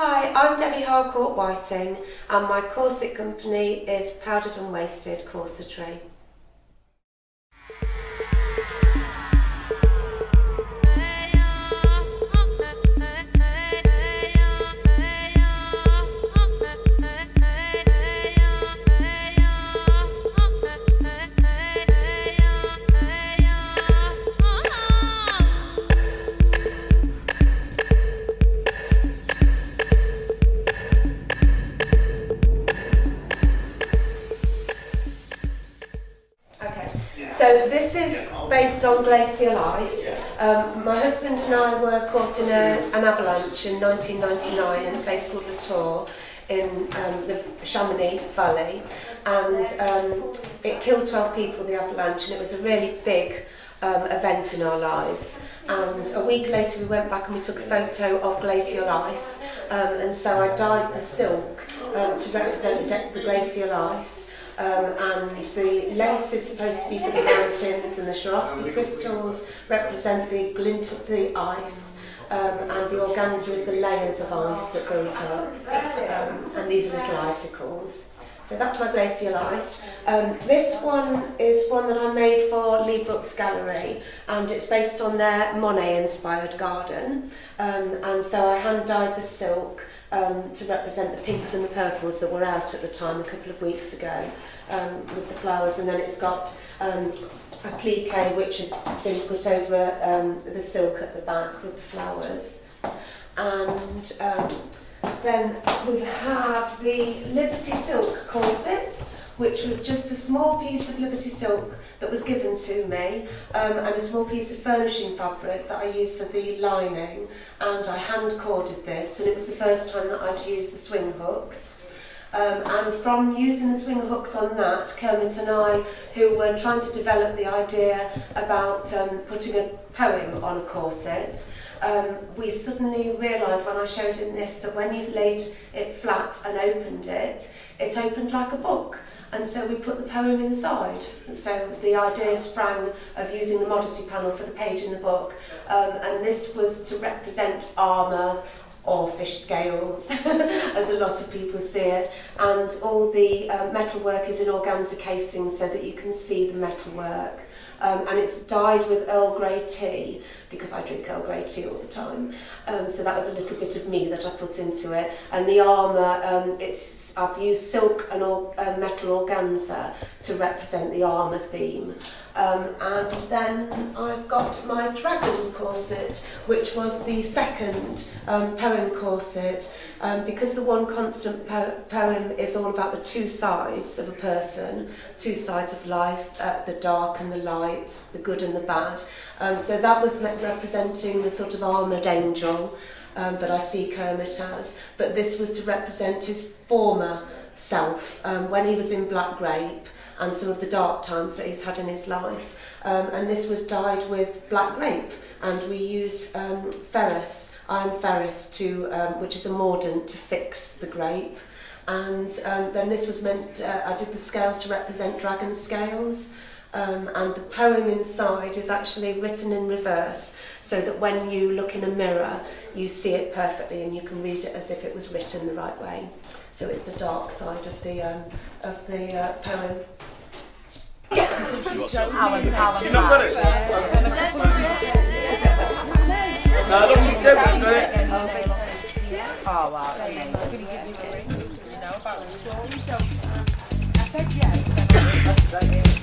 Hi, I'm Debbie Harcourt Whiting and my corset company is Powdered and Wasted Corsetry. So this is based on glacial ice. My husband and I were caught in an avalanche in 1999 in a place called Le Tour in the Chamonix Valley, and it killed 12 people, the avalanche, and it was a really big event in our lives. And a week later we went back and we took a photo of glacial ice, and so I dyed the silk to represent the glacial ice. And the lace is supposed to be for the mountains, and the Swarovski crystals represent the glint of the ice, and the organza is the layers of ice that built up, and these are little icicles. So that's my glacial ice. This one is one that I made for Lee Brooks Gallery, and it's based on their Monet-inspired garden. And so I hand-dyed the silk to represent the pinks and the purples that were out at the time a couple of weeks ago with the flowers, and then it's got a applique which has been put over the silk at the back with the flowers. And then we have the Liberty Silk corset, which was just a small piece of Liberty Silk that was given to me, and a small piece of furnishing fabric that I used for the lining, and I hand corded this, and it was the first time that I'd used the swing hooks. And from using the swing hooks on that, Kermit and I, who were trying to develop the idea about putting a poem on a corset, we suddenly realised when I showed him this that when you laid it flat and opened it, it opened like a book. And so we put the poem inside. And so the idea sprang of using the modesty panel for the page in the book. And this was to represent armour or fish scales, as a lot of people see it. And all the metalwork is in organza casing so that you can see the metalwork. And it's dyed with Earl Grey tea, because I drink Earl Grey tea all the time. So that was a little bit of me that I put into it. And the armour, I've used silk and metal organza to represent the armour theme. And then I've got my dragon corset, which was the second poem corset, because the one constant poem is all about the two sides of a person, two sides of life, the dark and the light, the good and the bad. So that was representing the sort of armoured angel that I see Kermit as, but this was to represent his former self, when he was in Black Grape, and some of the dark times that he's had in his life. And this was dyed with Black Grape, and we used iron ferrous, which is a mordant, to fix the grape. And then this was meant, I did the scales to represent dragon scales, and the poem inside is actually written in reverse, so that when you look in a mirror, you see it perfectly and you can read it as if it was written the right way. So it's the dark side of the poem. You've not got it? Oh wow, okay. You know about the story, so I said yeah.